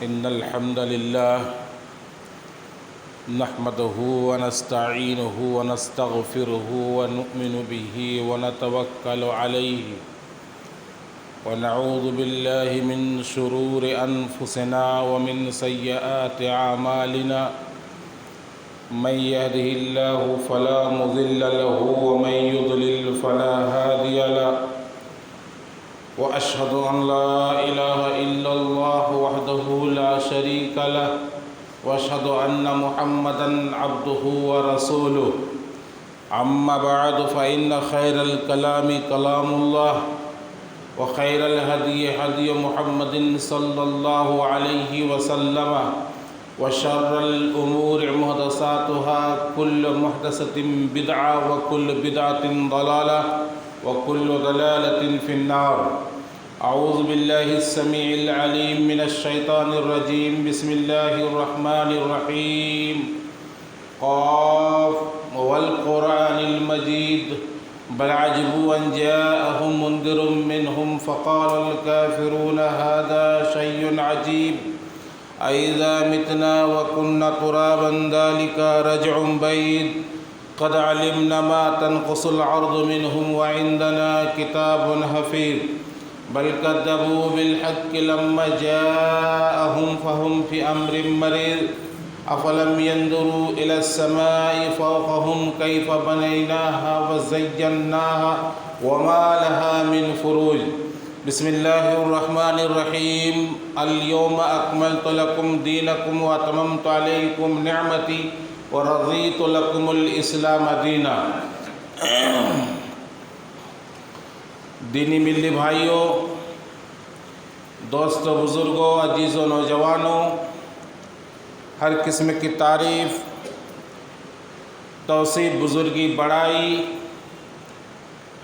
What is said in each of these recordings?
إن الحمد لله نحمده ونستعينه ونستغفره ونؤمن به ونتوكل عليه ونعوذ بالله من شرور أنفسنا ومن سيئات أعمالنا من يهده الله فلا مضل له ومن يضلل فلا هادي له وأشهد أن لا إله إلا الله وحده لا شريك له وأشهد أن محمدًا عبده ورسوله أما بعد فإن خير الكلام كلام الله وخير الهدي هدي محمد صلى الله عليه وسلم وشر الأمور محدثاتها كل محدثة بدعة وكل بدعة ضلالة وكل ضلالة في النار أعوذ بالله السميع العليم من الشيطان الرجيم بسم الله الرحمن الرحيم قاف والقرآن المجيد بل عجبوا أن جاءهم منذر منهم فقال الكافرون هذا شيء عجيب أإذا متنا وكنا ترابا ذلك رجع بعيد قد علمنا ما تنقص الأرض منهم وعندنا كتاب حفيظ بل كذبوا بالحق لما جاءهم فهم في أمر مريض أفلم ينظروا إلى السماء فوقهم كيف بنيناها وزيناها وما لها من فروج بسم الله الرحمن الرحيم اليوم أكملت لكم دينكم وأتممت عليكم نعمتي ورضيت لكم الإسلام دینا۔ دینی ملی بھائیوں، دوستوں، بزرگوں، عزیزوں، نوجوانوں، ہر قسم کی تعریف، توصیف، بزرگی، بڑائی،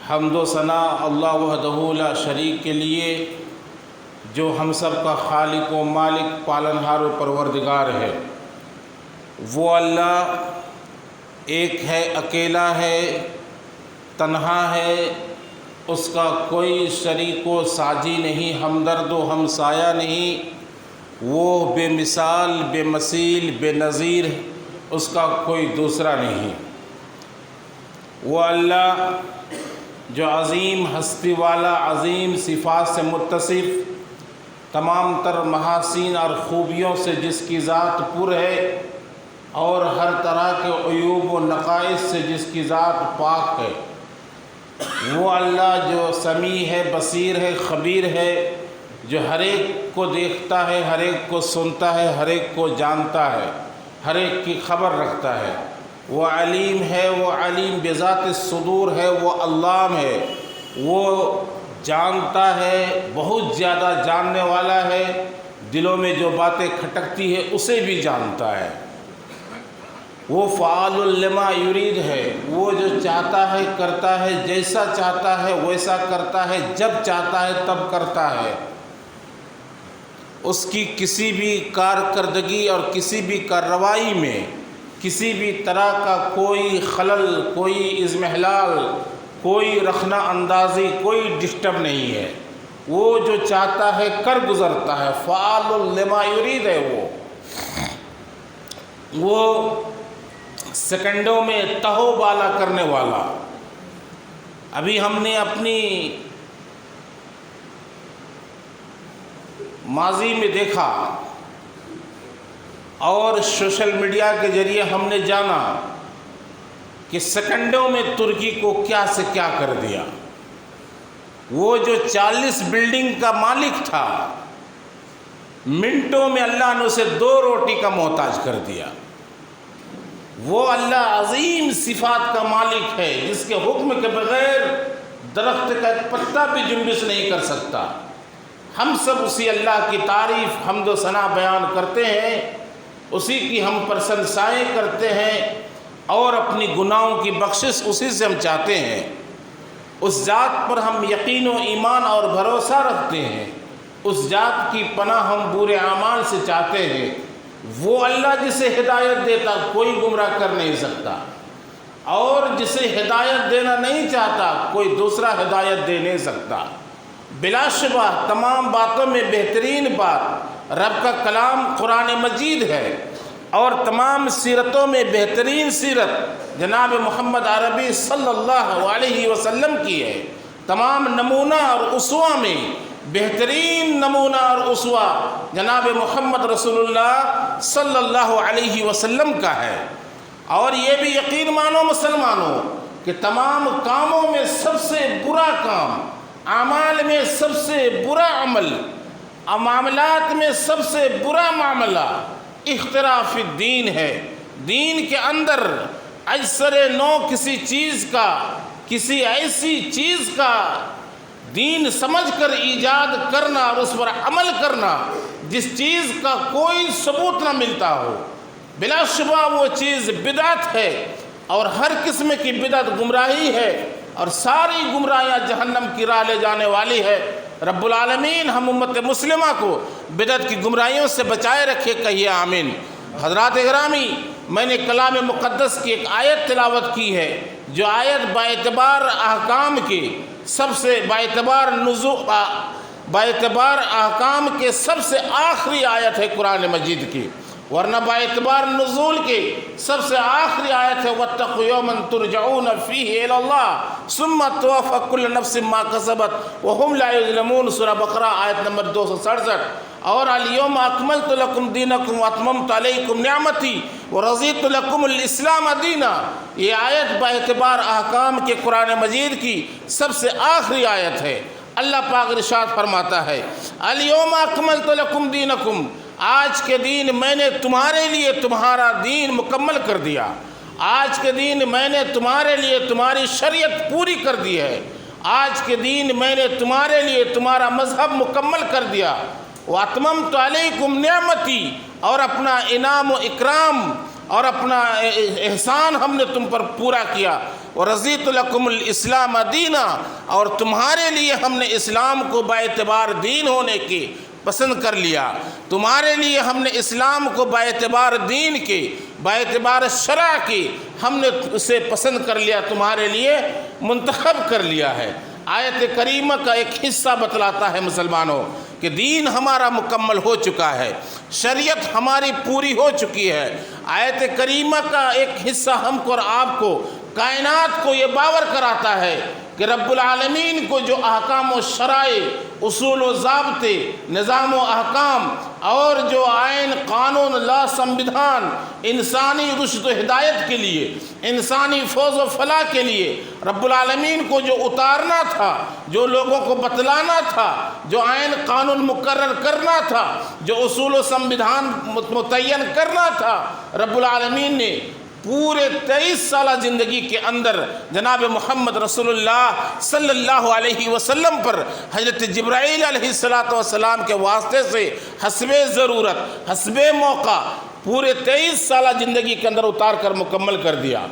حمد و ثنا اللہ وحدہ لا شریک کے لیے جو ہم سب کا خالق و مالک، پالنہار و پروردگار ہے۔ وہ اللہ ایک ہے، اکیلا ہے، تنہا ہے، اس کا کوئی شریک و ساجی نہیں، ہمدرد و ہمسایہ نہیں۔ وہ بے مثال، بے مثیل، بے نظیر، اس کا کوئی دوسرا نہیں۔ وہ اللہ جو عظیم ہستی والا، عظیم صفات سے متصف، تمام تر محاسین اور خوبیوں سے جس کی ذات پر ہے، اور ہر طرح کے عیوب و نقائص سے جس کی ذات پاک ہے۔ وہ اللہ جو سمیع ہے، بصیر ہے، خبیر ہے، جو ہر ایک کو دیکھتا ہے، ہر ایک کو سنتا ہے، ہر ایک کو جانتا ہے، ہر ایک کی خبر رکھتا ہے۔ وہ علیم ہے، وہ علیم بذات الصدور ہے، وہ علام ہے، وہ جانتا ہے، بہت زیادہ جاننے والا ہے، دلوں میں جو باتیں کھٹکتی ہے اسے بھی جانتا ہے۔ وہ فعال لما یرید ہے، وہ جو چاہتا ہے کرتا ہے، جیسا چاہتا ہے ویسا کرتا ہے، جب چاہتا ہے تب کرتا ہے۔ اس کی کسی بھی کارکردگی اور کسی بھی کارروائی میں کسی بھی طرح کا کوئی خلل، کوئی اضمحلال، کوئی رخنہ اندازی، کوئی ڈسٹرب نہیں ہے۔ وہ جو چاہتا ہے کر گزرتا ہے، فعال لما یرید ہے۔ وہ سیکنڈوں میں تہو بالا کرنے والا۔ ابھی ہم نے اپنی ماضی میں دیکھا اور سوشل میڈیا کے ذریعے ہم نے جانا کہ سیکنڈوں میں ترکی کو کیا سے کیا کر دیا۔ وہ جو 40 بلڈنگ کا مالک تھا، منٹوں میں اللہ نے اسے 2 روٹی کا محتاج کر دیا۔ وہ اللہ عظیم صفات کا مالک ہے، جس کے حکم کے بغیر درخت کا ایک پتا بھی جنبش نہیں کر سکتا۔ ہم سب اسی اللہ کی تعریف، حمد و ثنا بیان کرتے ہیں، اسی کی ہم پرشنسائیں کرتے ہیں، اور اپنی گناہوں کی بخشش اسی سے ہم چاہتے ہیں۔ اس ذات پر ہم یقین و ایمان اور بھروسہ رکھتے ہیں، اس ذات کی پناہ ہم برے اعمال سے چاہتے ہیں۔ وہ اللہ جسے ہدایت دیتا کوئی گمراہ کر نہیں سکتا، اور جسے ہدایت دینا نہیں چاہتا کوئی دوسرا ہدایت دے نہیں سکتا۔ بلا شبہ تمام باتوں میں بہترین بات رب کا کلام قرآن مجید ہے، اور تمام سیرتوں میں بہترین سیرت جناب محمد عربی صلی اللہ علیہ وسلم کی ہے۔ تمام نمونہ اور اسوہ میں بہترین نمونہ اور اسوہ جناب محمد رسول اللہ صلی اللہ علیہ وسلم کا ہے۔ اور یہ بھی یقین مانو مسلمانوں کہ تمام کاموں میں سب سے برا کام، اعمال میں سب سے برا عمل، معاملات میں سب سے برا معاملہ اختلاف الدین ہے۔ دین کے اندر اجسر نو کسی چیز کا، کسی ایسی چیز کا دین سمجھ کر ایجاد کرنا اور اس پر عمل کرنا جس چیز کا کوئی ثبوت نہ ملتا ہو، بلا شبہ وہ چیز بدعت ہے، اور ہر قسم کی بدعت گمراہی ہے، اور ساری گمراہیاں جہنم کی راہ لے جانے والی ہے۔ رب العالمین ہم امت مسلمہ کو بدعت کی گمراہیوں سے بچائے رکھے، کہیے آمین۔ حضرات گرامی، میں نے کلام مقدس کی ایک آیت تلاوت کی ہے، جو آیت باعتبار احکام کی سب سے باعتبار احکام کے سب سے آخری آیت ہے قرآن مجید کی، ورنہ باعتبار نزول کی سب سے آخری آیت ہے وَاتَّقُوا يَوْمًا تُرْجَعُونَ فِيهِ إِلَى اللَّهِ ثُمَّ تُوَفَّى كُلُّ نَفْسٍ مَا كَسَبَتْ وَهُمْ لَا يُظْلَمُونَ سورہ بقرہ آیت نمبر 267۔ اور اليوم اکملت لکم دینکم واتممت علیکم نعمتی ورضیت لکم الاسلام دینا، یہ آیت باعتبار احکام کے قرآن مجید کی سب سے آخری آیت ہے۔ اللہ پاک ارشاد فرماتا ہے اليوم اکملت لکم دینکم، آج کے دن میں نے تمہارے لیے تمہارا دین مکمل کر دیا، آج کے دن میں نے تمہارے لیے تمہاری شریعت پوری کر دی ہے، آج کے دن میں نے تمہارے لیے تمہارا مذہب مکمل کر دیا، وَأَتْمَمْتُ عَلَيْكُمْ نِعْمَتِي، اور اپنا انعام و اکرام اور اپنا احسان ہم نے تم پر پورا کیا، وَرَضِيتُ لَكُمُ الْإِسْلَامَ دِينًا، اور تمہارے لیے ہم نے اسلام کو باعتبار دین ہونے کی پسند کر لیا، تمہارے لیے ہم نے اسلام کو باعتبار دین کی، باعتبار شرع کی ہم نے اسے پسند کر لیا، تمہارے لیے منتخب کر لیا ہے۔ آیت کریمہ کا ایک حصہ بتلاتا ہے مسلمانوں کہ دین ہمارا مکمل ہو چکا ہے، شریعت ہماری پوری ہو چکی ہے۔ آیت کریمہ کا ایک حصہ ہم کو اور آپ کو، کائنات کو یہ باور کراتا ہے کہ رب العالمین کو جو احکام و شرائع، اصول و ضابطے، نظام و احکام اور جو آئین، قانون، لا، سموِدھان انسانی رشد و ہدایت کے لیے، انسانی فوز و فلاح کے لیے رب العالمین کو جو اتارنا تھا، جو لوگوں کو بتلانا تھا، جو آئین قانون مقرر کرنا تھا، جو اصول و سموِدھان متعین کرنا تھا، رب العالمین نے پورے 23 سالہ زندگی کے اندر جناب محمد رسول اللہ صلی اللہ علیہ وسلم پر حضرت جبرائیل علیہ السلام کے واسطے سے حسب ضرورت، حسب موقع پورے 23 سالہ زندگی کے اندر اتار کر مکمل کر دیا،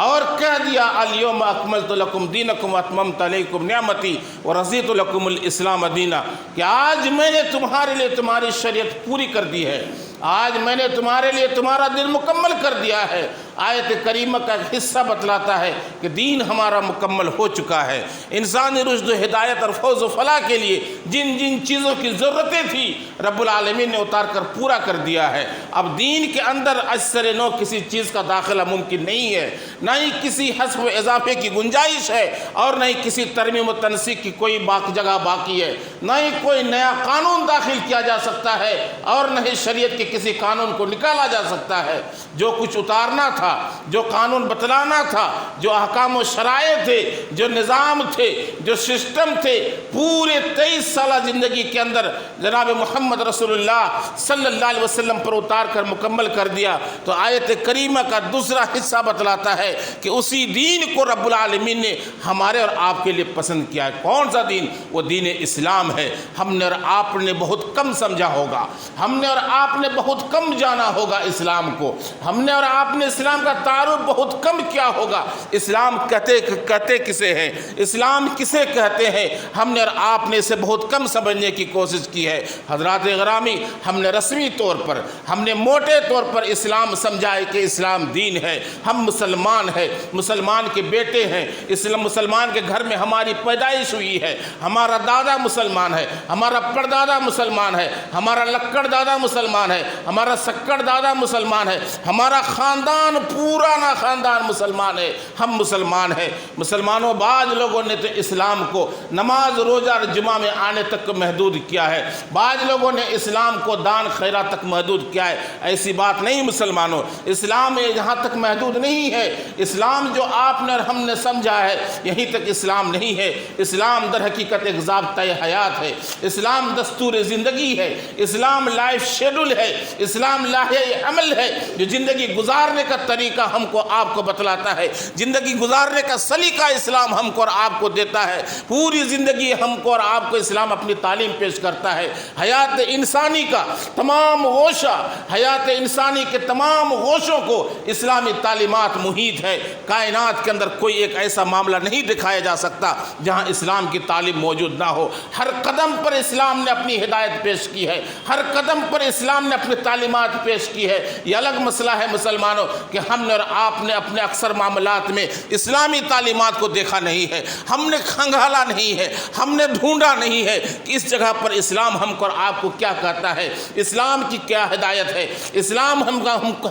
اور کہہ دیا الیوم اکملت لکم دینکم واتممت علیکم نعمتی ورضیت لکم الاسلام دینا، کہ آج میں نے تمہارے لیے تمہاری شریعت پوری کر دی ہے، آج میں نے تمہارے لیے تمہارا دین مکمل کر دیا ہے۔ آیت کریمہ کا ایک حصہ بتلاتا ہے کہ دین ہمارا مکمل ہو چکا ہے، انسانی رشد و ہدایت اور فوز و فلاح کے لیے جن جن چیزوں کی ضرورتیں تھیں رب العالمین نے اتار کر پورا کر دیا ہے۔ اب دین کے اندر اجسر نو کسی چیز کا داخلہ ممکن نہیں ہے، نہ ہی کسی حذف و اضافے کی گنجائش ہے، اور نہ ہی کسی ترمیم و تنسیخ کی کوئی جگہ باقی ہے، نہ ہی کوئی نیا قانون داخل کیا جا سکتا ہے، اور نہ ہی شریعت کے کسی قانون کو نکالا جا سکتا ہے۔ جو کچھ اتارنا تھا، جو قانون بتلانا تھا، جو احکام و شرائع تھے، جو نظام تھے، جو سسٹم تھے، پورے 23 سالہ زندگی کے اندر جناب محمد رسول اللہ صلی اللہ علیہ وسلم پر اتار کر مکمل کر دیا۔ تو آیت کریمہ کا دوسرا حصہ بتلاتا ہے کہ اسی دین کو رب العالمین نے ہمارے اور آپ کے لیے پسند کیا ہے۔ کون سا دین؟ وہ دین اسلام ہے۔ ہم نے اور آپ نے بہت کم سمجھا ہوگا، ہم نے اور آپ نے بہت کم جانا ہوگا اسلام کو، ہم نے اور آپ نے اسلام اسلام کا تعارف بہت کم کیا ہوگا۔ اسلام کہتے کسے ہیں، اسلام کسے کہتے ہیں، ہم نے اور آپ نے اسے بہت کم سمجھنے کی کوشش کی ہے۔ حضرات گرامی، ہم نے رسمی طور پر، ہم نے موٹے طور پر اسلام سمجھا ہے کہ اسلام دین ہے، ہم مسلمان ہیں، مسلمان کے بیٹے ہیں، اسلام مسلمان کے گھر میں ہماری پیدائش ہوئی ہے، ہمارا دادا مسلمان ہے، ہمارا پردادا مسلمان ہے، ہمارا لکڑ دادا مسلمان ہے، ہمارا سکڑ دادا مسلمان ہے، ہمارا خاندان پورانا خاندان مسلمان ہے، ہم مسلمان ہیں۔ مسلمانوں، بعض لوگوں نے تو اسلام کو نماز روزہ اور جمعہ میں آنے تک محدود کیا ہے، بعض لوگوں نے اسلام کو دان خیرات تک محدود کیا ہے۔ ایسی بات نہیں مسلمانوں، اسلام یہاں تک محدود نہیں ہے۔ اسلام جو آپ نے اور ہم نے سمجھا ہے یہیں تک اسلام نہیں ہے۔ اسلام در حقیقت ایک ضابطۂ حیات ہے، اسلام دستور زندگی ہے، اسلام لائف شیڈول ہے، اسلام لائحہ عمل ہے جو زندگی گزارنے کا طریقہ ہم کو آپ کو بتلاتا ہے، زندگی گزارنے کا سلیقہ اسلام ہم کو اور آپ کو دیتا ہے۔ پوری زندگی ہم کو اور آپ کو اسلام اپنی تعلیم پیش کرتا ہے۔ حیات انسانی کا تمام گوشہ، حیات انسانی کے تمام گوشوں کو اسلامی تعلیمات محیط ہے۔ کائنات کے اندر کوئی ایک ایسا معاملہ نہیں دکھایا جا سکتا جہاں اسلام کی تعلیم موجود نہ ہو۔ ہر قدم پر اسلام نے اپنی ہدایت پیش کی ہے، ہر قدم پر اسلام نے اپنی تعلیمات پیش کی ہے۔ یہ الگ مسئلہ ہے مسلمانوں کہ ہم نے اور آپ نے اپنے اکثر معاملات میں اسلامی تعلیمات کو دیکھا نہیں ہے، ہم نے کھنگالا نہیں ہے، ہم نے ڈھونڈا نہیں ہے کہ اس جگہ پر اسلام ہم کو اور آپ کو کیا کہتا ہے، اسلام کی کیا ہدایت ہے، اسلام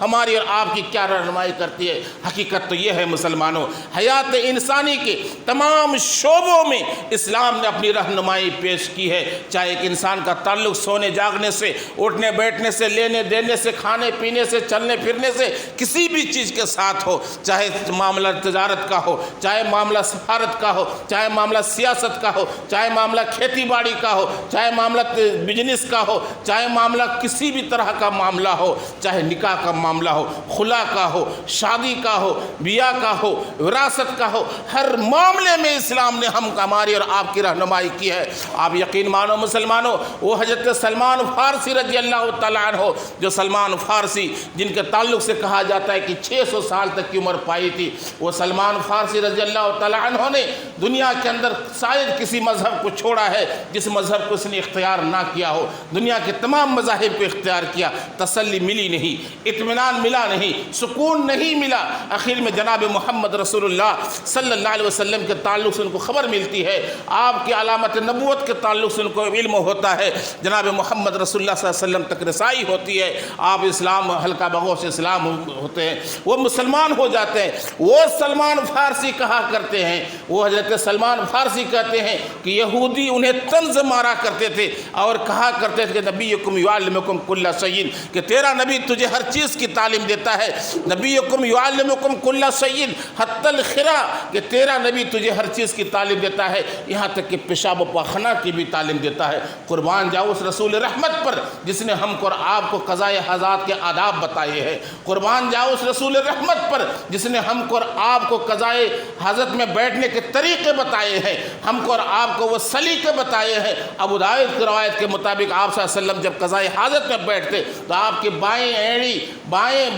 ہماری اور آپ کی کیا رہنمائی کرتی ہے۔ حقیقت تو یہ ہے مسلمانوں، حیات انسانی کے تمام شعبوں میں اسلام نے اپنی رہنمائی پیش کی ہے۔ چاہے ایک انسان کا تعلق سونے جاگنے سے، اٹھنے بیٹھنے سے، لینے دینے سے، کھانے پینے سے، چلنے پھرنے سے، کسی بھی چیز کے ساتھ ہو، چاہے معاملہ تجارت کا ہو، چاہے معاملہ سفارت کا ہو، چاہے معاملہ سیاست کا ہو، چاہے معاملہ کھیتی باڑی کا ہو، چاہے معاملہ بزنس کا ہو، چاہے معاملہ کسی بھی طرح کا معاملہ ہو، چاہے نکاح کا معاملہ ہو، خلا کا ہو، شادی کا ہو، بیاہ کا ہو، وراثت کا ہو، ہر معاملے میں اسلام نے ہماری اور آپ کی رہنمائی کی ہے۔ آپ یقین مانو مسلمانوں، وہ حضرت سلمان فارسی رضی اللہ تعالیٰ عنہ، جو سلمان فارسی جن کے تعلق سے کہا جاتا ہے کہ 600 سال تک کی عمر پائی تھی، وہ سلمان فارسی رضی اللہ تعالیٰ عنہ نے دنیا کے اندر شاید کسی مذہب کو چھوڑا ہے جس مذہب کو اس نے اختیار نہ کیا ہو۔ دنیا کے تمام مذاہب کو اختیار کیا، تسلی ملی نہیں، اطمینان ملا نہیں، سکون نہیں ملا۔ آخر میں جناب محمد رسول اللہ صلی اللہ علیہ وسلم کے تعلق سے ان کو خبر ملتی ہے، آپ کی علامت نبوت کے تعلق سے ان کو علم ہوتا ہے، جناب محمد رسول اللہ صلی اللہ علیہ وسلم تک رسائی ہوتی ہے، آپ اسلام حلقہ بغوث اسلام ہوتے ہیں، وہ مسلمان ہو جاتے ہیں۔ وہ سلمان فارسی کہا کرتے ہیں، وہ حضرت سلمان فارسی کہتے ہیں کہ یہودی انہیں طنز مارا کرتے تھے اور کہا کرتے تھے کہ نبیکم یعلمکم کل شیء، کہ تیرا نبی تجھے ہر چیز کی تعلیم دیتا ہے، نبیکم یعلمکم کل شیء حتی الخرا، کہ تیرا نبی تجھے ہر چیز کی تعلیم دیتا ہے، یہاں تک کہ پیشاب و پاخانہ کی بھی تعلیم دیتا ہے۔ قربان جاؤ اس رسول رحمت پر جس نے ہم کو اور آپ کو قضائے حاجات کے آداب بتائے ہیں، قربان جاؤ اس رسول رحمت پر جس نے ہم کو اور آپ کو قضائے حاجت میں بیٹھنے کے طریقے بتائے ہیں، ہم کو اور آپ کو وہ سلیقے بتائے ہیں۔ ابو داؤد کی روایت کے مطابق آپ صلی اللہ علیہ وسلم جب قضائے حاجت میں بیٹھتے تو آپ کی بائیں ایڑی،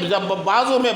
جب بازو میں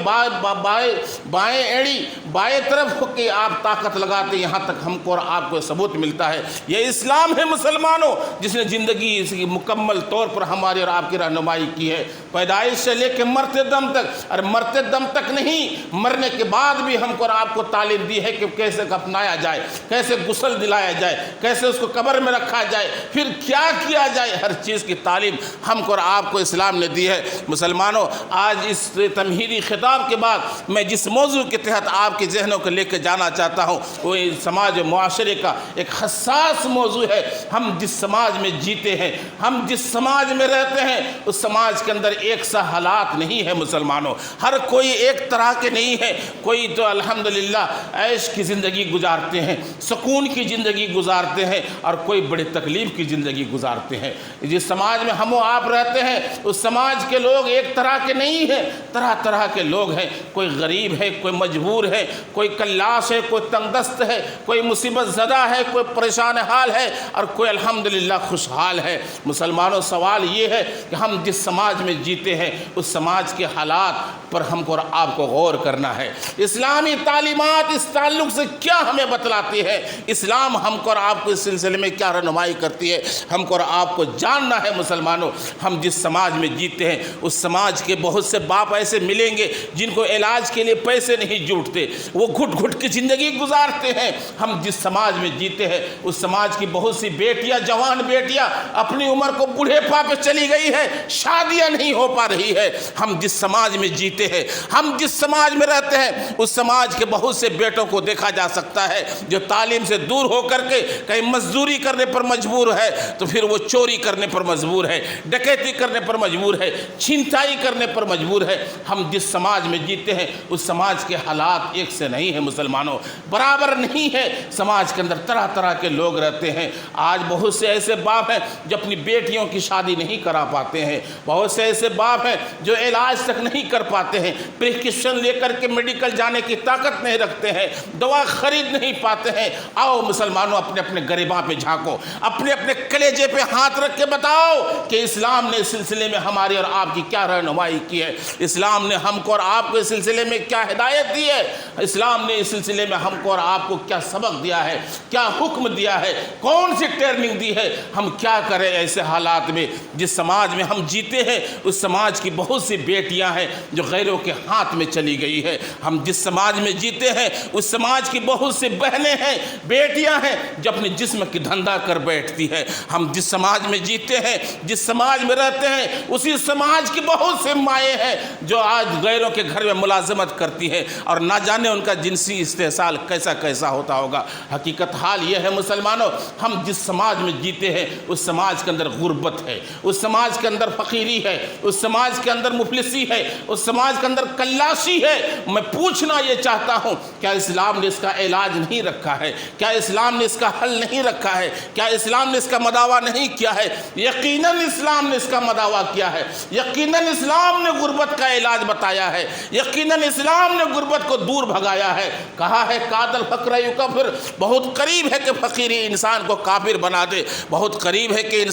بائیں ایڑی بائیں طرف ہو کے آپ طاقت لگاتے، یہاں تک ہم کو اور آپ کو ثبوت ملتا ہے۔ یہ اسلام ہے مسلمانوں جس نے زندگی اس کی مکمل طور پر ہماری اور آپ کی رہنمائی کی ہے، پیدائش سے لے کے مرتے دم تک، اور مرتے دم تک نہیں، مرنے کے بعد بھی ہم کو اور آپ کو تعلیم دی ہے کہ کیسے اپنایا جائے، کیسے غسل دلایا جائے، کیسے اس کو قبر میں رکھا جائے، پھر کیا کیا جائے، ہر چیز کی تعلیم ہم کو اور آپ کو اسلام نے دی ہے۔ مسلمانوں، آج اس تمہیدی خطاب کے بعد میں جس موضوع کے تحت آپ کے ذہنوں کو لے کے جانا چاہتا ہوں وہ سماج و معاشرے کا ایک حساس موضوع ہے۔ ہم جس سماج میں جیتے ہیں، ہم جس سماج میں رہتے ہیں، اس سماج کے اندر ایک سا حالات نہیں ہے مسلمانوں، ہر کوئی ایک طرح کے نہیں ہے۔ کوئی تو الحمدللہ عیش کی زندگی گزارتے ہیں، سکون کی زندگی گزارتے ہیں، اور کوئی بڑی تکلیف کی زندگی گزارتے ہیں۔ جس سماج میں ہم و آپ رہتے ہیں اس سماج کے لوگ ایک طرح کے نہیں نہیں ہے، طرح طرح کے لوگ ہیں، کوئی غریب ہے، کوئی مجبور ہے، کوئی کلاس ہے، کوئی تنگ دست ہے، کوئی مصیبت زدہ ہے، کوئی پریشان حال ہے، اور کوئی الحمدللہ خوشحال ہے۔ مسلمانوں، سوال یہ ہے کہ ہم جس سماج میں جیتے ہیں اس سماج کے حالات پر ہم کو اور آپ کو غور کرنا ہے۔ اسلامی تعلیمات اس تعلق سے کیا ہمیں بتلاتی ہے؟ اسلام ہم کو اور آپ کو اس سلسلے میں کیا رہنمائی کرتی ہے؟ ہم کو اور آپ کو جاننا ہے۔ مسلمانوں، ہم جس سماج میں جیتے ہیں اس سماج کے بہت سے باپ ایسے ملیں گے جن کو علاج کے لیے پیسے نہیں جوٹتے، وہ گھٹ گھٹ کی زندگی گزارتے ہیں۔ ہم جس سماج میں جیتے ہیں اس سماج کی بہت سی بیٹیاں، جوان بیٹیاں اپنی عمر کو بوڑھے پا پہ چلی گئی ہے، شادیاں نہیں ہو پا رہی ہے۔ ہم جس سماج میں جیتے ہیں، ہم جس سماج میں رہتے ہیں اس سماج کے بہت سے بیٹوں کو دیکھا جا سکتا ہے جو تعلیم سے دور ہو کر کے کہیں مزدوری کرنے پر مجبور ہے، تو پھر وہ چوری کرنے پر مجبور ہے، ڈکیتی کرنے پر مجبور ہے، چھینتائی کرنے پر مجبور ہے۔ ہم جس سماج میں جیتے ہیں اس سماج کے حالات ایک سے نہیں ہیں مسلمانوں، برابر نہیں ہے۔ سماج کے اندر طرح طرح کے لوگ رہتے ہیں۔ آج بہت سے ایسے باپ ہیں جو اپنی بیٹیوں کی شادی نہیں کرا پاتے ہیں، بہت سے ایسے باپ ہیں جو علاج تک نہیں کر پاتے ہیں، پرسکرپشن لے کر کے میڈیکل جانے کی طاقت نہیں رکھتے ہیں، دوا خرید نہیں پاتے ہیں۔ آؤ مسلمانوں، اپنے اپنے گریباں پہ جھانکو، اپنے اپنے کلیجے پہ ہاتھ رکھ کے بتاؤ کہ اسلام نے اس سلسلے میں ہماری اور آپ کی کیا رہنمائی کی ہے، اسلام نے ہم کو اور آپ کو اس سلسلے میں کیا ہدایت دی ہے، اسلام نے اس سلسلے میں ہم کو اور آپ کو کیا سبق دیا ہے، کیا حکم دیا ہے، کون سی ٹریننگ دی ہے۔ ہم کیا کریں ایسے حالات میں؟ جس سماج میں ہم جیتے ہیں اس سماج کی بہت سی بیٹیاں ہیں جو غیروں کے ہاتھ میں چلی گئی ہے۔ ہم جس سماج میں جیتے ہیں اس سماج کی بہت سی بہنیں ہیں، بیٹیاں ہیں جو اپنے جسم کی دھندا کر بیٹھتی ہے۔ ہم جس سماج میں جیتے ہیں، جس سماج میں رہتے ہیں، اسی سماج کی بہت سے مائیں ہیں جو آج غیروں کے گھر میں ملازمت کرتی ہیں، اور نہ جانے ان کا جنسی استحصال کیسا کیسا ہوتا ہوگا۔ حقیقت حال یہ ہے مسلمانوں، ہم جس سماج میں جیتے ہیں اس سماج کے اندر غربت ہے، اس سماج کے اندر فقیری ہے، اس سماج کے اندر مفلسی ہے، اس سماج کے اندر کلاشی ہے۔ میں پوچھنا یہ چاہتا ہوں، کیا اسلام نے اس کا علاج نہیں رکھا ہے؟ کیا اسلام نے اس کا حل نہیں رکھا ہے؟ کیا اسلام نے اس کا مداوع نہیں کیا ہے؟ یقیناً اسلام نے اس کا مداوع کیا ہے، یقیناً اسلام نے غربت کا علاج بتایا ہے، یقیناً اسلام نے غربت کو دور بھگایا ہے۔ کہا ہے قاد الفقر یکفر، بہت قریب ہے کہ فقیری انسان کو کافر بنا دے، بہت قریب ہے کہ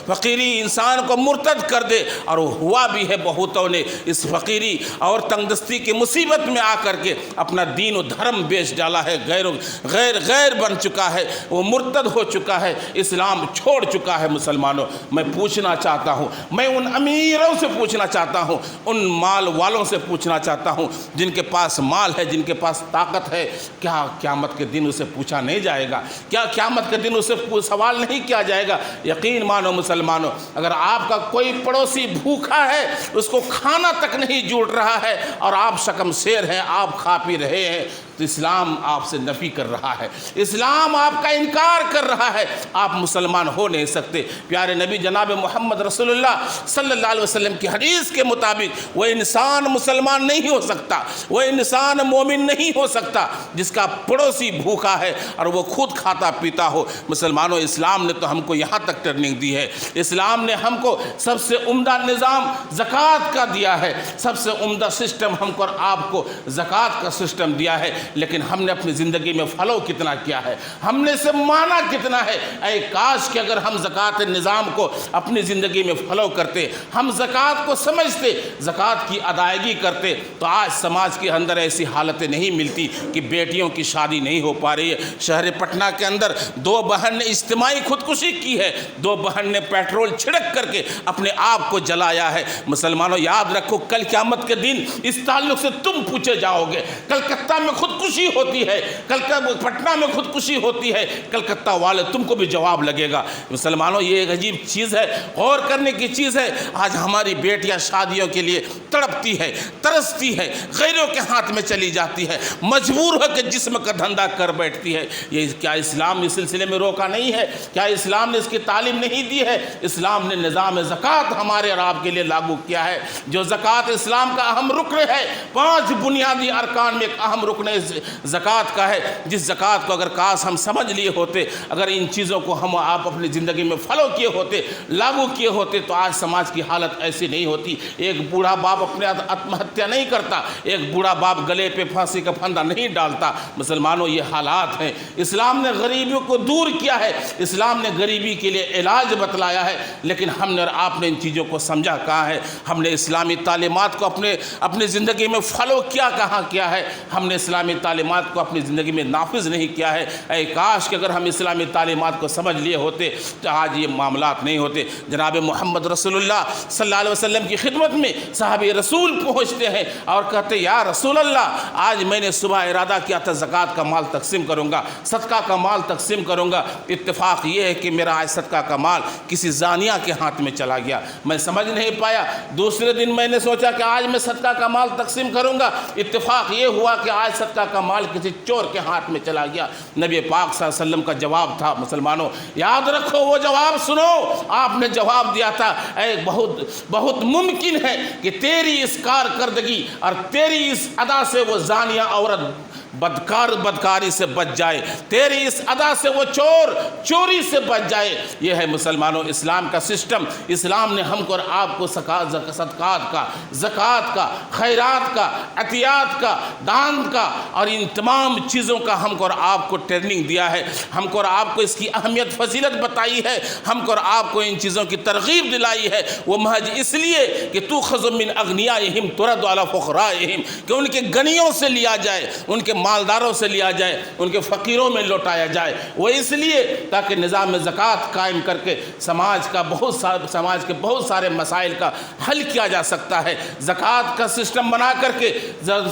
فقیری انسان کو مرتد کر دے، اور ہوا بھی ہے۔ بہتوں نے اس فقیری اور تنگدستی کی مصیبت میں آ کر کے اپنا دین و دھرم بیچ ڈالا ہے، غیر بن چکا ہے، وہ مرتد ہو چکا ہے، اسلام چھوڑ چکا ہے۔ مسلمانوں، میں پوچھنا چاہتا ہوں، میں ان امیروں سے پوچھنا چاہتا ہوں، ان مال والوں سے پوچھنا چاہتا ہوں جن کے پاس مال ہے، جن کے پاس طاقت ہے، کیا قیامت کے دن اسے پوچھا نہیں جائے گا؟ کیا قیامت کے دن اسے سوال نہیں کیا جائے گا؟ یقین مانو مسلمانوں، اگر آپ کا کوئی پڑوسی بھوکا ہے، اس کو کھانا تک نہیں جوٹ رہا ہے، اور آپ شکم سیر ہیں، آپ کھا پی رہے ہیں، تو اسلام آپ سے نفی کر رہا ہے، اسلام آپ کا انکار کر رہا ہے، آپ مسلمان ہو نہیں سکتے۔ پیارے نبی جناب محمد رسول اللہ صلی اللہ علیہ وسلم کی حدیث کے مطابق وہ انسان مسلمان نہیں ہو سکتا، وہ انسان مومن نہیں ہو سکتا جس کا پڑوسی بھوکا ہے اور وہ خود کھاتا پیتا ہو۔ مسلمانوں، اسلام نے تو ہم کو یہاں تک ٹریننگ دی ہے، اسلام نے ہم کو سب سے عمدہ نظام زکوٰۃ کا دیا ہے، سب سے عمدہ سسٹم ہم کو اور آپ کو زکوٰۃ کا سسٹم دیا ہے، لیکن ہم نے اپنی زندگی میں فالو کتنا کیا ہے، ہم نے اسے مانا کتنا ہے؟ اے کاش کہ اگر ہم زکوٰۃ نظام کو اپنی زندگی میں فالو کرتے، ہم زکوٰۃ کو سمجھتے، زکوٰۃ کی ادائیگی کرتے، تو آج سماج کے اندر ایسی حالتیں نہیں ملتی کہ بیٹیوں کی شادی نہیں ہو پا رہی ہے۔ شہر پٹنہ کے اندر 2 بہن نے اجتماعی خودکشی کی ہے، 2 بہن نے پیٹرول چھڑک کر کے اپنے آپ کو جلایا ہے۔ مسلمانوں، یاد رکھو، کل قیامت کے دن اس تعلق سے تم پوچھے جاؤ گے۔ کلکتہ میں خودکشی ہوتی ہے، پٹنہ میں خودکشی ہوتی ہے، کلکتہ والے تم کو بھی جواب لگے گا۔ مسلمانوں، یہ ایک عجیب چیز ہے، غور کرنے کی چیز ہے۔ آج ہماری بیٹیاں شادیوں کے لیے تڑپتی ہے، ترستی ہے، غیروں کے ہاتھ میں چلی جاتی ہے، مجبور ہو کے جسم کا دھندا کر بیٹھتی ہے۔ یہ کیا اسلام اس سلسلے میں روکا نہیں ہے؟ کیا اسلام نے اس کی تعلیم نہیں دی ہے؟ اسلام نے نظام زکوٰۃ ہمارے اور آپ کے لیے لاگو کیا ہے، جو زکوٰۃ اسلام کا اہم رکن ہے، 5 بنیادی ارکان میں ایک اہم رکن ہے زکوٰۃ کا ہے، جس زکوٰۃ کو اگر کاش ہم سمجھ لیے ہوتے، اگر ان چیزوں کو ہم آپ اپنی زندگی میں فالو کیے ہوتے، لاگو کیے ہوتے، تو آج سماج کی حالت ایسی نہیں ہوتی۔ ایک بوڑھا باپ اپنے آتم ہتیا نہیں کرتا، ایک بوڑھا باپ گلے پہ پھانسی کا پھندا نہیں ڈالتا۔ مسلمانوں، یہ حالات ہیں۔ اسلام نے غریبیوں کو دور کیا ہے، اسلام نے غریبی کے لیے علاج بتلایا ہے، لیکن ہم نے اور آپ نے ان چیزوں کو سمجھا کہاں ہے؟ ہم نے اسلامی تعلیمات کو اپنے زندگی میں فالو کہاں کیا ہے؟ ہم نے اسلامی تعلیمات کو اپنی زندگی میں نافذ نہیں کیا ہے۔ اے کاش کہ اگر ہم اسلامی تعلیمات کو سمجھ لیے ہوتے تو آج یہ معاملات نہیں ہوتے۔ جناب محمد رسول اللہ صلی اللہ علیہ وسلم کی خدمت میں صحابی رسول پہنچتے ہیں اور کہتے ہیں یا رسول اللہ، آج میں نے صبح ارادہ کیا تھا زکوٰۃ کا مال تقسیم کروں گا، صدقہ کا مال تقسیم کروں گا، اتفاق یہ ہے کہ میرا آج صدقہ کا مال کسی زانیہ کے ہاتھ میں چلا گیا، میں سمجھ نہیں پایا۔ دوسرے دن میں نے سوچا کہ آج میں صدقہ کا مال تقسیم کروں گا، اتفاق یہ ہوا کہ آج صدقہ کا مال کسی چور کے ہاتھ میں چلا گیا۔ نبی پاک صلی اللہ علیہ وسلم کا جواب تھا، مسلمانوں یاد رکھو وہ جواب سنو، آپ نے جواب دیا تھا اے بہت ممکن ہے کہ تیری اس کارکردگی اور تیری اس ادا سے وہ زانیہ عورت بدکاری سے بچ جائے، تیری اس ادا سے وہ چوری سے بچ جائے۔ یہ ہے مسلمانوں اسلام کا سسٹم۔ اسلام نے ہم کو اور آپ کو صدقات کا، زکوٰۃ کا، خیرات کا، عطیات کا، دان کا اور ان تمام چیزوں کا ہم کو اور آپ کو ٹریننگ دیا ہے، ہم کو اور آپ کو اس کی اہمیت فضیلت بتائی ہے، ہم کو اور آپ کو ان چیزوں کی ترغیب دلائی ہے۔ وہ محض اس لیے کہ تُؤْخَذُ مِنْ أَغْنِيَائِهِمْ تُرَدُّ عَلَىٰ فُقَرَائِهِمْ، کہ ان کے غنیوں سے لیا جائے، ان کے مالداروں سے لیا جائے، ان کے فقیروں میں لوٹایا جائے۔ وہ اس لیے تاکہ نظام زکوٰۃ قائم کر کے سماج کے بہت سارے مسائل کا حل کیا جا سکتا ہے، زکوٰۃ کا سسٹم بنا کر کے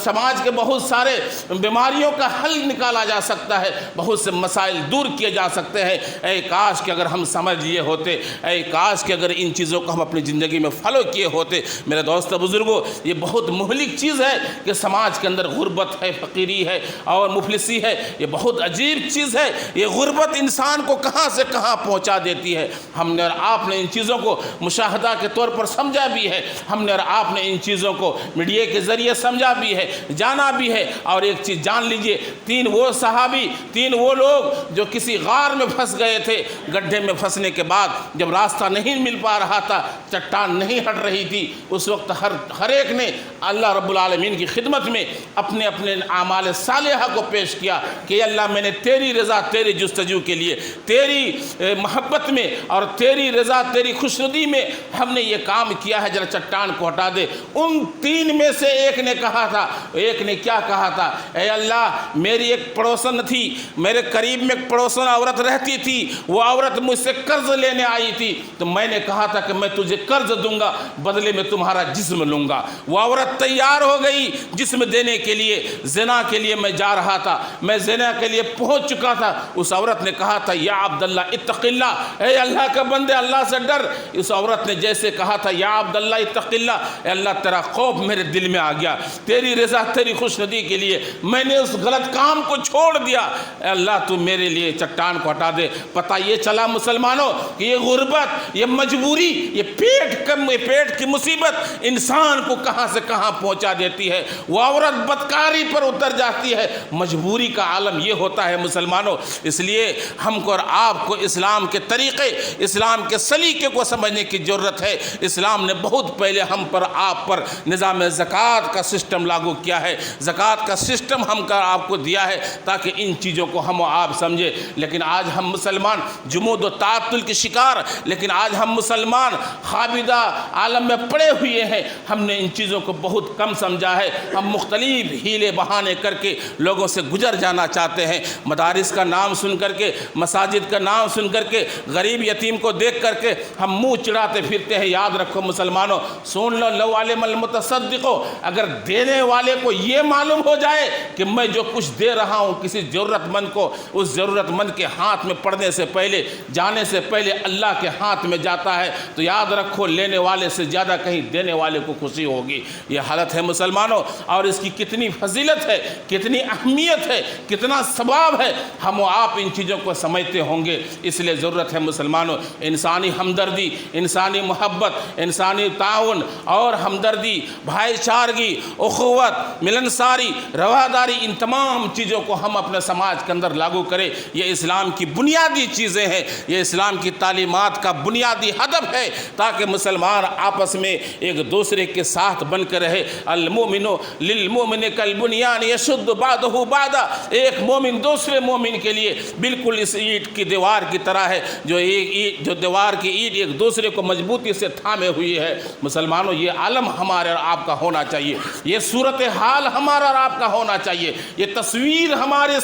سماج کے بہت سارے بیماریوں کا حل نکالا جا سکتا ہے، بہت سے مسائل دور کیے جا سکتے ہیں۔ اے کاش کہ اگر ہم سمجھ لیے ہوتے، اے کاش کہ اگر ان چیزوں کو ہم اپنی زندگی میں فالو کیے ہوتے۔ میرے دوست بزرگوں، یہ بہت مہلک چیز ہے کہ سماج کے اندر غربت ہے، فقیری ہے اور مفلسی ہے۔ یہ بہت عجیب چیز ہے۔ یہ غربت انسان کو کہاں سے کہاں پہنچا دیتی ہے۔ ہم نے اور آپ نے ان چیزوں کو مشاہدہ کے طور پر سمجھا بھی ہے، ہم نے اور آپ نے ان چیزوں کو میڈیا کے ذریعے سمجھا بھی ہے، جانا بھی ہے۔ اور ایک چیز جان لیجئے، 3 وہ صحابی، 3 وہ لوگ جو کسی غار میں پھنس گئے تھے، گڈھے میں پھنسنے کے بعد جب راستہ نہیں مل پا رہا تھا، چٹان نہیں ہٹ رہی تھی، اس وقت ہر ایک نے اللہ رب العالمین کی خدمت میں اپنے اعمال صالحہ کو پیش کیا کہ اللہ میں نے تیری رضا، تیری جستجو کے لیے، تیری محبت میں اور تیری رضا، تیری خوشنودی میں ہم نے یہ کام کیا ہے، ذرا چٹان کو ہٹا دے۔ ان 3 میں سے ایک نے کہا تھا، ایک نے کیا کہا تھا؟ اے اللہ، میری ایک پڑوسن تھی، میرے قریب میں ایک پڑوسن عورت رہتی تھی، وہ عورت مجھ سے قرض لینے آئی تھی، تو میں نے کہا تھا کہ میں تجھے قرض دوں گا، بدلے میں تمہارا جسم لوں گا۔ وہ عورت تیار ہو گئی جسم دینے کے لیے، زنا کے لیے میں جا رہا تھا، میں زنا کے لیے پہنچ چکا تھا۔ اس عورت نے کہا تھا یا عبداللہ اتق اللہ، اے اللہ کا بندے اللہ سے ڈر۔ اس عورت نے جیسے کہا تھا یا عبداللہ اتق اللہ، اے اللہ تیرا خوف میرے دل میں آ گیا، تیری رضا، تیری خوشنودی کے لیے میں نے اس غلط کام کو چھوڑ دیا، اے اللہ تو میرے لیے چٹان کو ہٹا دے۔ پتہ یہ چلا مسلمانوں کہ یہ غربت، یہ مجبوری، یہ پیٹ کی مصیبت انسان کو کہاں سے کہاں پہنچا دیتی ہے۔ وہ عورت بدکاری پر اتر جاتی ہے۔ مجبوری کا عالم یہ ہوتا ہے مسلمانوں۔ اس لیے ہم کو اور آپ کو اسلام کے طریقے، اسلام کے سلیقے کو سمجھنے کی ضرورت ہے۔ اسلام نے بہت پہلے ہم پر، آپ پر نظام زکوٰۃ کا سسٹم لاگو کیا ہے، زکوٰۃ کا سسٹم ہم کا آپ کو دیا ہے تاکہ ان چیزوں کو ہم و آپ سمجھے۔ لیکن آج ہم مسلمان جمود و تعطل کے شکار، لیکن آج ہم مسلمان خوابیدہ عالم میں پڑے ہوئے ہیں۔ ہم نے ان چیزوں کو بہت کم سمجھا ہے۔ ہم مختلف ہیلے بہانے کر کے لوگوں سے گزر جانا چاہتے ہیں۔ مدارس کا نام سن کر کے، مساجد کا نام سن کر کے، غریب یتیم کو دیکھ کر کے ہم منہ چڑھاتے پھرتے ہیں۔ یاد رکھو مسلمانوں، سن لو علم المتصدق، اگر دینے والے کو یہ معلوم ہو جائے کہ میں جو کچھ دے رہا ہوں کسی ضرورت مند کو، اس ضرورت مند کے ہاتھ میں پڑنے سے پہلے، جانے سے پہلے اللہ کے ہاتھ میں جاتا ہے، تو یاد رکھو لینے والے سے زیادہ کہیں دینے والے کو خوشی ہوگی۔ یہ حالت ہے مسلمانوں، اور اس کی کتنی فضیلت ہے، کتنی کتنی اہمیت ہے، کتنا ثواب ہے، ہم و آپ ان چیزوں کو سمجھتے ہوں گے۔ اس لیے ضرورت ہے مسلمانوں، انسانی ہمدردی، انسانی محبت، انسانی تعاون اور ہمدردی، بھائی چارگی، اخوت، ملنساری، رواداری، ان تمام چیزوں کو ہم اپنے سماج کے اندر لاگو کریں۔ یہ اسلام کی بنیادی چیزیں ہیں، یہ اسلام کی تعلیمات کا بنیادی ہدف ہے، تاکہ مسلمان آپس میں ایک دوسرے کے ساتھ بن کر رہے۔ المؤمن للمؤمن کالبنیان یشد بعضہ بعضا، ایک مومن دوسرے مومن کے لیے بالکل اس اینٹ کی دیوار کی طرح ہے، جو دیوار کی اینٹ ایک دوسرے کو مضبوطی سے تھامے ہوئی ہے۔ مسلمانوں، یہ عالم ہمارے اور آپ کا ہونا چاہیے، یہ صورتحال ہمارا اور آپ کا ہونا چاہیے، یہ تصویر ہمارے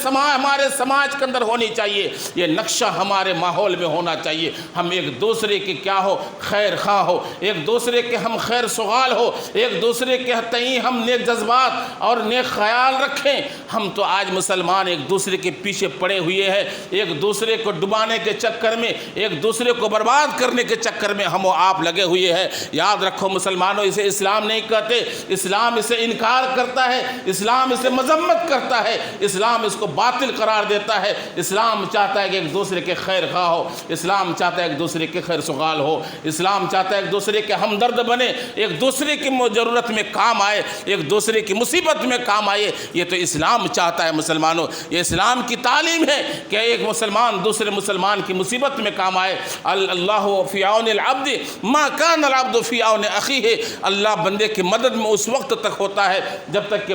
سماج کے اندر ہونی چاہیے، یہ نقشہ ہمارے ماحول میں ہونا چاہیے۔ ہم ایک دوسرے کے کیا ہو، خیر خواہ ہو، ایک دوسرے کے ہم خیر سغال ہو، ایک دوسرے کے تئیں ہم نیک جذبات اور نیک خیال رکھیں۔ ہم تو آج مسلمان ایک دوسرے کے پیچھے پڑے ہوئے ہیں، ایک دوسرے کو ڈبانے کے چکر میں، ایک دوسرے کو برباد کرنے کے چکر میں ہم و آپ لگے ہوئے ہیں۔ یاد رکھو مسلمانوں، اسے اسلام نہیں کہتے، اسلام اسے انکار کرتا ہے، اسلام اسے مذمت کرتا ہے، اسلام اس کو باطل قرار دیتا ہے۔ اسلام چاہتا ہے کہ ایک دوسرے کے خیر خواہ ہو، اسلام چاہتا ہے ایک دوسرے کے خیر سغال ہو، اسلام چاہتا ہے ایک دوسرے کے ہمدرد بنے، ایک دوسرے کی ضرورت میں کام آئے، ایک دوسرے کی مصیبت میں کام آئے۔ یہ تو اسلام چاہتا ہے مسلمانوں، یہ اسلام کی تعلیم ہے کہ ایک مسلمان دوسرے مسلمان کی مصیبت میں کام آئے۔ اللہ فی عون العبد ما کان العبد فی عون اخیہ، اللہ بندے کی مدد میں اس وقت تک ہوتا ہے جب تک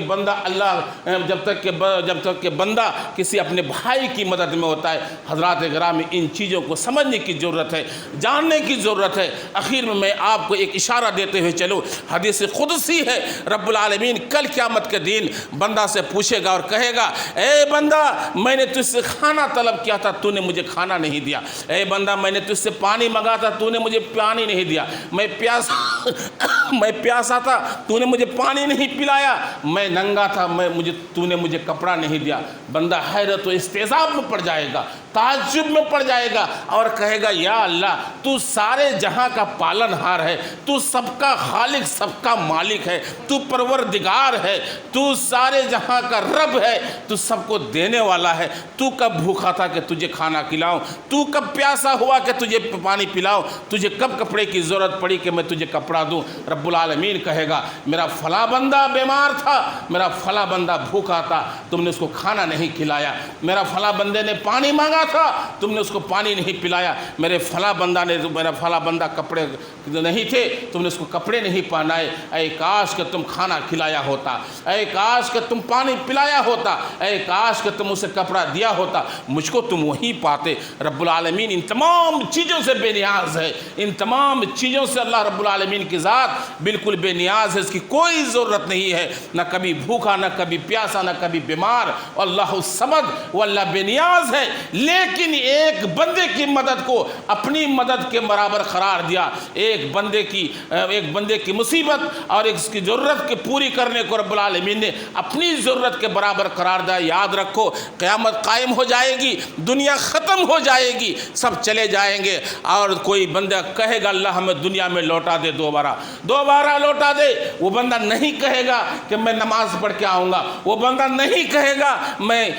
کہ بندہ کسی اپنے بھائی کی مدد میں ہوتا ہے۔ حضرات گرامی، ان چیزوں کو سمجھنے کی ضرورت ہے، جاننے کی ضرورت ہے۔ اخیر میں آپ کو ایک اشارہ دیتے ہوئے چلو، حدیث قدسی ہے، رب العالمین کل قیامت کے دن بندہ سے پوچھے گا اور کہے گا، اے بندہ، میں نے تجھ سے کھانا طلب کیا تھا، تو نے مجھے کھانا نہیں دیا۔ اے بندہ، میں نے تجھ سے پانی مانگا تھا، تو نے مجھے پانی نہیں دیا۔ میں پیاسا تھا، تو نے مجھے پانی نہیں پلایا۔ میں ننگا تھا، تو نے مجھے کپڑا نہیں دیا۔ بندہ حیرت و استعجاب میں پڑ جائے گا، تعجب میں پڑ جائے گا اور کہے گا، یا اللہ، تو سارے جہاں کا پالن ہار ہے، تو سب کا خالق، سب کا مالک ہے، تو پروردگار ہے، تو سارے جہاں کا رب ہے، تو سب کو دینے والا ہے۔ تو کب بھوکا تھا کہ تجھے کھانا کھلاؤں؟ تو کب پیاسا ہوا کہ تجھے پانی پلاؤں؟ تجھے کب کپڑے کی ضرورت پڑی کہ میں تجھے کپڑا دوں؟ رب العالمین کہے گا، میرا فلاں بندہ بیمار تھا، میرا فلاں بندہ بھوکا تھا، تم نے اس کو کھانا نہیں کھلایا۔ میرا فلاں بندے نے پانی مانگا تھا، تم نے اس کو پانی نہیں پلایا۔ میرا فلاں بندہ کپڑے نہیں تھے، تم نے اس کو کپڑے نہیں پہنائے۔ اے کاش کہ تم کھانا کھلایا ہوتا، اے کاش کہ تم پانی پلایا ہوتا، اے کاش کہ تم اسے کپڑا دیا ہوتا، مجھ کو تم وہیں پاتے۔ رب العالمین ان تمام چیزوں سے بے نیاز ہے، ان تمام چیزوں سے اللہ رب العالمین کی ذات بالکل بے نیاز ہے، اس کی کوئی ضرورت نہیں ہے، نہ کبھی بھوکا، نہ کبھی پیاسا، نہ کبھی بیمار۔ اللہ الصمد، وہ اللہ بے نیاز ہے، لیکن ایک بندے کی مدد کو اپنی مدد کے برابر قرار دیا۔ ایک بندے کی مصیبت اور اس کی ضرورت کے پوری کرنے کو رب العالمین نے اپنی ضرورت کے برابر قرار دیا۔ یاد رکھو، قیامت قائم ہو جائے گی، دنیا ختم ہو جائے گی، سب چلے جائیں گے، اور کوئی بندہ کہے گا، اللہ ہمیں دنیا میں لوٹا دے، دوبارہ لوٹا دے۔ وہ بندہ نہیں کہے گا کہ میں نماز پڑھ کے آؤں گا، وہ بندہ نہیں کہے گا میں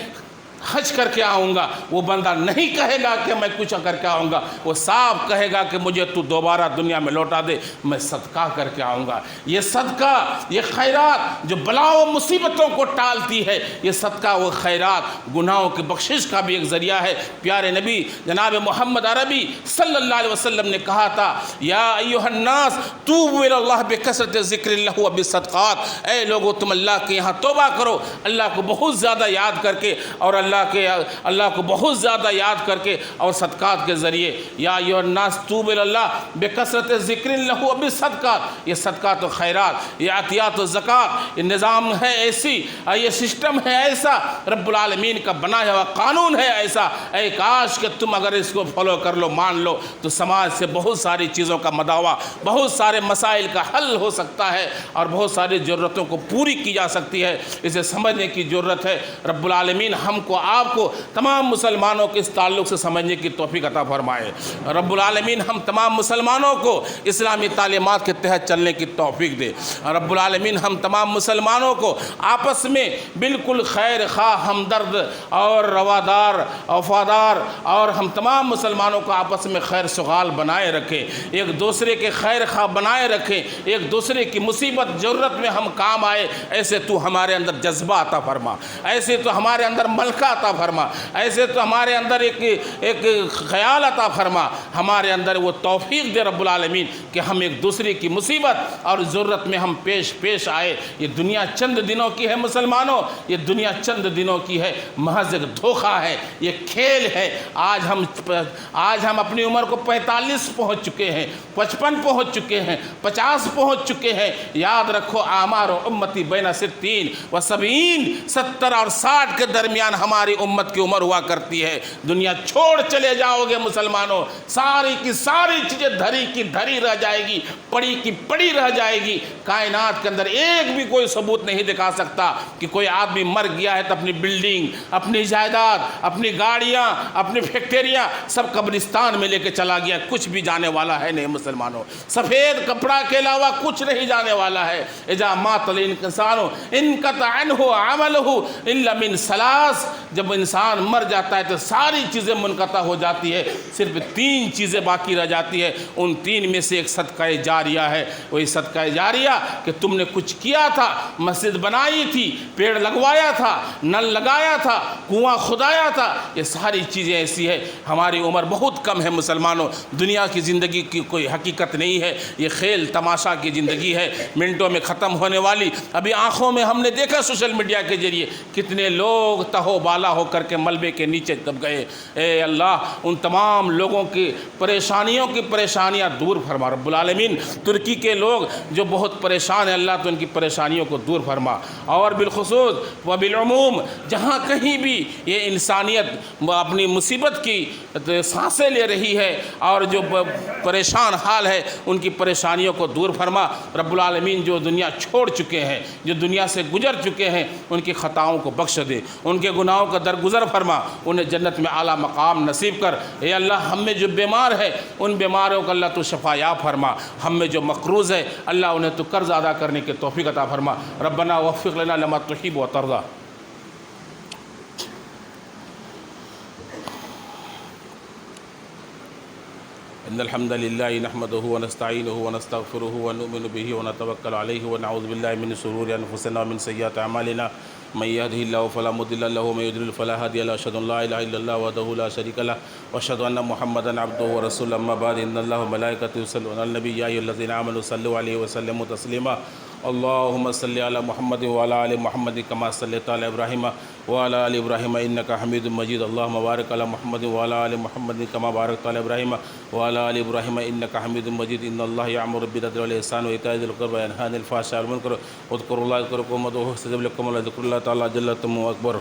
حج کر کے آؤں گا، وہ بندہ نہیں کہے گا کہ میں کچھ کر کے آؤں گا، وہ صاف کہے گا کہ مجھے تو دوبارہ دنیا میں لوٹا دے، میں صدقہ کر کے آؤں گا۔ یہ صدقہ، یہ خیرات جو بلاؤں و مصیبتوں کو ٹالتی ہے، یہ صدقہ و خیرات گناہوں کی بخشش کا بھی ایک ذریعہ ہے۔ پیارے نبی جناب محمد عربی صلی اللہ علیہ وسلم نے کہا تھا، یا ایھا الناس توبوا الی اللہ بکثرت ذکر اللہ وبالصدقات، اے لوگو تم اللہ کے یہاں توبہ کرو، اللہ کو بہت زیادہ یاد کر کے، اور اللہ کو بہت زیادہ یاد کر کے اور صدقات کے ذریعے۔ یا ایھا الناس توبوا الی اللہ بکثرت ذکر اللہ وبالصدقات، یہ صدقات و خیرات، یہ عطیات و زکوٰۃ، یہ نظام ہے ایسی، یہ سسٹم ہے ایسا، رب العالمین کا بنایا ہوا قانون ہے ایسا۔ اے کاش کہ تم اگر اس کو فالو کر لو، مان لو، تو سماج سے بہت ساری چیزوں کا مداوع، بہت سارے مسائل کا حل ہو سکتا ہے، اور بہت ساری ضرورتوں کو پوری کی جا سکتی ہے۔ اسے سمجھنے کی ضرورت ہے۔ رب العالمین ہم کو آپ کو تمام مسلمانوں کے اس تعلق سے سمجھنے کی توفیق عطا فرمائے۔ رب العالمین ہم تمام مسلمانوں کو اسلامی تعلیمات کے تحت چلنے کی توفیق دے۔ رب العالمین ہم تمام مسلمانوں کو آپس میں بالکل خیر خواہ، ہمدرد اور روادار، وفادار، اور ہم تمام مسلمانوں کو آپس میں خیر سغال بنائے رکھے، ایک دوسرے کے خیر خواہ بنائے رکھے، ایک دوسرے کی مصیبت ضرورت میں ہم کام آئے، ایسے تو ہمارے اندر جذبہ عطا فرما، ایسے تو ہمارے اندر ملکہ عطا فرما، ایسے تو ہمارے اندر ایک خیال عطا فرما، ہمارے اندر وہ توفیق دے رب العالمین کہ ہم ایک دوسرے کی مصیبت اور ضرورت میں ہم پیش آئے۔ یہ دنیا چند دنوں کی ہے مسلمانوں، یہ دنیا چند دنوں کی ہے، محض ایک دھوکہ ہے، یہ کھیل ہے۔ آج ہم اپنی عمر کو 45 پہنچ چکے ہیں، 55 پہنچ چکے ہیں، 50 پہنچ چکے ہیں۔ یاد رکھو اعمار امتی بین 60 و 70، 70 اور 60 کے درمیان ہماری امت کی عمر ہوا کرتی ہے۔ دنیا چھوڑ چلے جاؤ گے مسلمانوں، ساری کی ساری چیزیں دھری کی دھری رہ جائے گی، پڑی کی پڑی رہ جائے گی۔ کائنات کے اندر ایک بھی کوئی ثبوت نہیں دکھا سکتا کہ کوئی آدمی مر گیا ہے تو اپنی بلڈنگ، اپنی جائیداد، اپنی گاڑیاں، اپنی فیکٹریاں سب قبرستان میں لے کے چلا گیا۔ کچھ بھی جانے والا ہے نہیں مسلمانوں، سفید کپڑا کے علاوہ کچھ نہیں جانے والا ہے۔ اذا مات الانسان انقطع عنہ عملہ الا من ثلاث، جب انسان مر جاتا ہے تو ساری چیزیں منقطع ہو جاتی ہے، صرف 3 چیزیں باقی رہ جاتی ہے۔ ان 3 میں سے ایک صدقہ جاریہ ہے۔ وہی صدقہ جاریہ کہ تم نے کچھ کیا تھا، مسجد بنائی تھی، پیڑ لگوایا تھا، نل لگایا تھا، کنواں کھدایا تھا، یہ ساری چیزیں ایسی ہے۔ ہماری عمر بہت کم ہے مسلمانوں، دنیا کی زندگی کی کوئی حقیقت نہیں ہے، یہ کھیل تماشا کی زندگی ہے، منٹوں میں ختم ہونے والی۔ ابھی آنکھوں میں ہم نے دیکھا سوشل میڈیا کے ذریعے کتنے لوگ تہو بالا ہو کر کے ملبے کے نیچے دب گئے۔ اے اللہ ان تمام لوگوں کی پریشانیاں دور فرما رب العالمین۔ ترکی کے لوگ جو بہت پریشان ہیں، اللہ تو ان کی پریشانیوں کو دور فرما، اور بالخصوص و بالعموم جہاں کہیں بھی یہ انسانیت اپنی مصیبت کی سانسیں لے رہی ہے اور جو پریشان حال ہے ان کی پریشانیوں کو دور فرما رب العالمین۔ جو دنیا چھوڑ چکے ہیں، جو دنیا سے گزر چکے ہیں، ان کی خطاؤں کو بخش دے، ان کے گناہوں کا درگزر فرما، انہیں جنت میں اعلیٰ مقام نصیب کر۔ اے اللہ ہم میں جو بیمار ہے ان بیماروں کو اللہ تو شفا یاب فرما، ہم میں جو مقروض ہے اللہ انہیں تو قرض ادا کرنے کی توفیق عطا فرما۔ ربنا وفق لنا لما تحب وترضى۔ ان الحمد لله نحمده ونستعينه ونستغفره ونؤمن به ونتوكل عليه ونعوذ بالله من شرور انفسنا ومن سيئات اعمالنا من يهده الله فلا مضل له ومن يضلل فلا هادي له اشهد ان لا اله الا الله وحده لا شريك له واشهد ان محمدا عبده ورسوله اما بعد ان الله وملائكته يصلون على النبي يا ايها الذين امنوا صلوا عليه وسلموا تسليما اللهم صل على محمد وعلى ال محمد كما صليت على ابراهيم وعلى ال ابراهيم انك حميد مجيد اللهم بارك على محمد وعلى ال محمد كما باركت على ابراهيم وعلى ال ابراهيم انك حميد مجيد ان الله يأمر بالعدل والإحسان وإيتاء ذي القربى وينهى عن الفحشاء والمنكر واذكروا الله يذكركم وادعوه يستجب لكم ولذكر الله تعالى جل وعلا أكبر۔